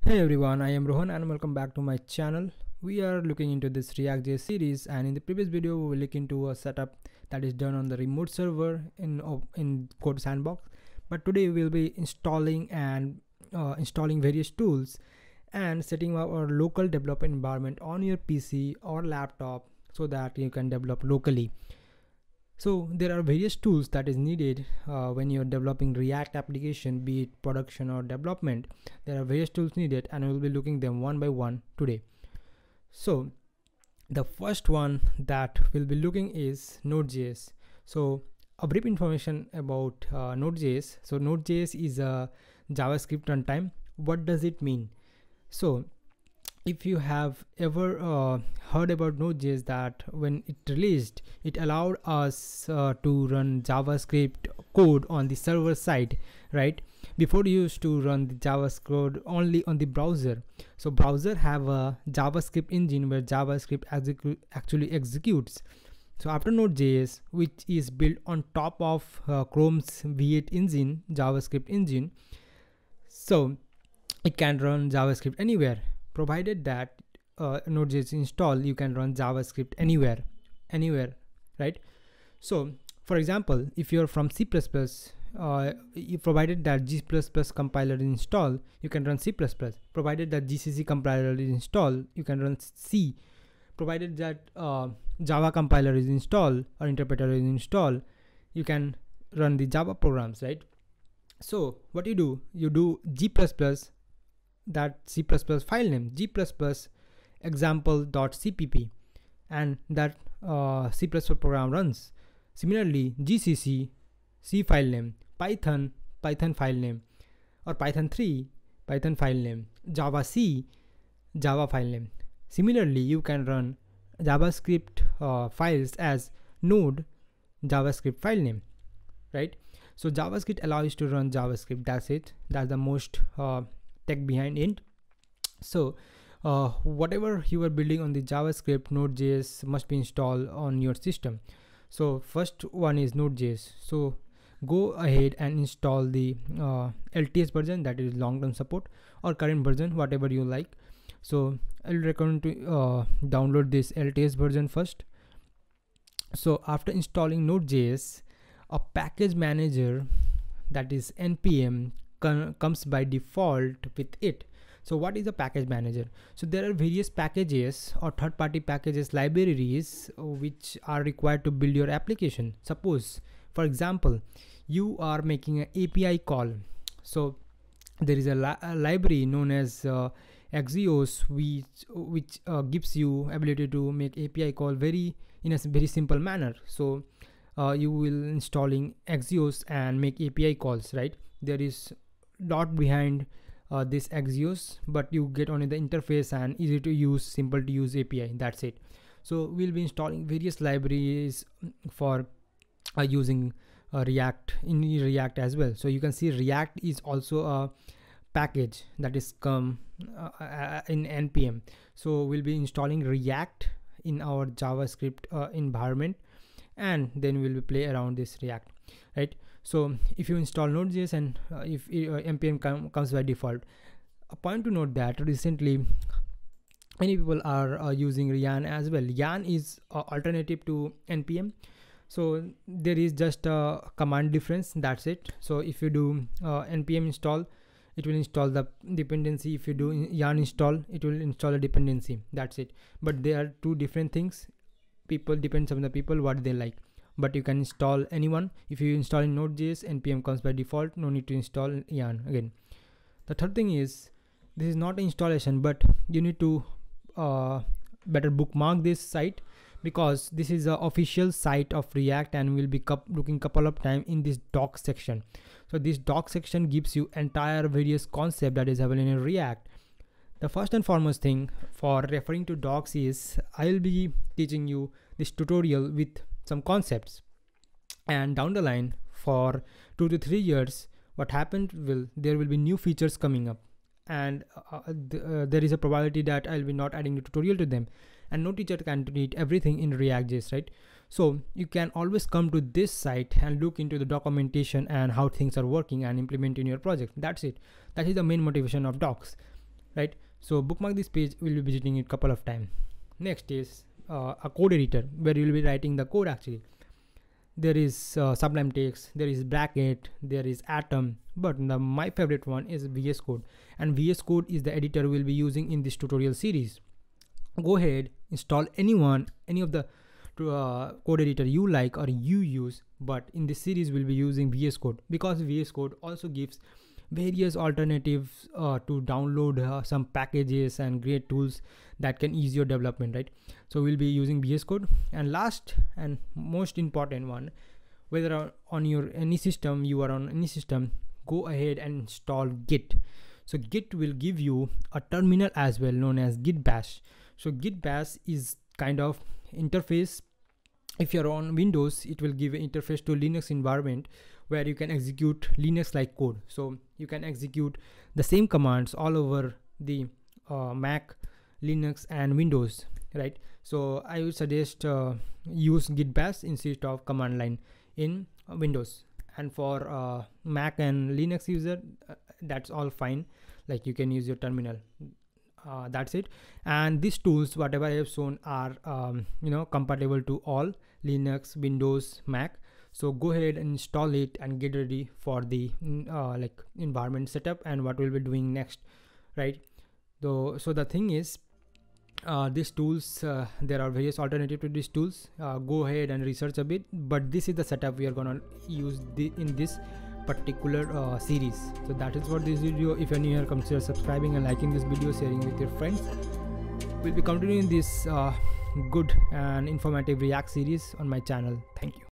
Hey everyone, I am Rohan and welcome back to my channel. We are looking into this React.js series, and in the previous video we will look into a setup that is done on the remote server in Code Sandbox. But today we will be installing various tools and setting up our local development environment on your PC or laptop so that you can develop locally. So there are various tools that is needed when you're developing React application, be it production or development. There are various tools needed and we'll be looking them one by one today. So the first one that we'll be looking is Node.js. So a brief information about Node.js. So Node.js is a JavaScript runtime. What does it mean? So if you have ever heard about Node.js, that when it released, it allowed us to run JavaScript code on the server side, right? Before you used to run the JavaScript code only on the browser. So browser have a JavaScript engine where JavaScript actually executes. So after Node.js, which is built on top of Chrome's V8 engine, JavaScript engine, so it can run JavaScript anywhere. Provided that Node.js install, you can run JavaScript anywhere, right? So for example, if you're from C++, you provided that G++ compiler is installed, you can run C++. Provided that GCC compiler is installed, you can run C. Provided that Java compiler is installed or interpreter is installed, you can run the Java programs, right? So what you do G++, that C++ file name, G++ example.cpp, and that C++ program runs. Similarly, GCC, C file name, Python file name, or Python 3, Python file name, Java C, Java file name. Similarly, you can run JavaScript files as Node JavaScript file name, right? So JavaScript allows you to run JavaScript. That's it. That's the most tech behind it. So whatever you are building on the JavaScript, Node.js must be installed on your system. So first one is Node.js. So go ahead and install the LTS version, that is long-term support, or current version, whatever you like. So I'll recommend to download this LTS version first. So after installing Node.js, a package manager, that is npm, comes by default with it. So what is a package manager? So there are various packages or third-party packages, libraries which are required to build your application. Suppose, for example, you are making an API call. So there is a library known as Axios, which gives you ability to make API call in a very simple manner. So you will installing Axios and make API calls, right? There is lot behind this Axios, but you get only the interface and easy to use, simple to use API. That's it. So we'll be installing various libraries for using React in React as well. So you can see React is also a package that is come in npm. So we'll be installing React in our JavaScript environment, and then we'll play around this React, right? So if you install Node.js and if npm comes by default, a point to note that recently many people are using Yarn as well. Yarn is alternative to npm. So there is just a command difference, that's it. So if you do npm install, it will install the dependency. If you do Yarn install, it will install a dependency. That's it. But they are two different things. People depends on the people what they like. But you can install anyone. If you install in Node.js, npm comes by default. No need to install Yarn again. The third thing is, this is not an installation, but you need to better bookmark this site, because this is the official site of React, and we'll be looking couple of time in this doc section. So this doc section gives you entire various concept that is available in React. The first and foremost thing for referring to docs is I'll be teaching you this tutorial with some concepts, and down the line for 2 to 3 years, what happened there will be new features coming up, and there is a probability that I'll be not adding the tutorial to them, and no teacher can teach everything in React.js, right? So you can always come to this site and look into the documentation and how things are working and implement in your project. That's it. That is the main motivation of docs, right? So bookmark this page, we'll be visiting it couple of times. Next is a code editor where you'll be writing the code. Actually there is Sublime Text, there is Bracket, there is Atom, but my favorite one is VS Code, and VS Code is the editor we'll be using in this tutorial series. Go ahead, install any of the code editor you like or you use, but in this series we'll be using VS Code because VS Code also gives various alternatives to download some packages and great tools that can ease your development, right? So we'll be using VS Code. And last and most important one, whether on your any system, you are on any system, go ahead and install Git. So Git will give you a terminal as well, known as Git Bash. So Git Bash is kind of interface. If you're on Windows, it will give an interface to Linux environment where you can execute Linux like code. So you can execute the same commands all over the Mac, Linux and Windows, right? So I would suggest use Git Bash instead of command line in Windows. And for Mac and Linux user, that's all fine. Like you can use your terminal. That's it. And these tools, whatever I have shown, are compatible to all Linux, Windows, Mac. So go ahead and install it and get ready for the like environment setup and what we'll be doing next, right? So the thing is, these tools, there are various alternatives to these tools. Go ahead and research a bit, but this is the setup we are gonna use in this particular series. So that is for this video. If you're new here, consider subscribing and liking this video, sharing with your friends. We'll be continuing this good and informative React series on my channel. Thank you.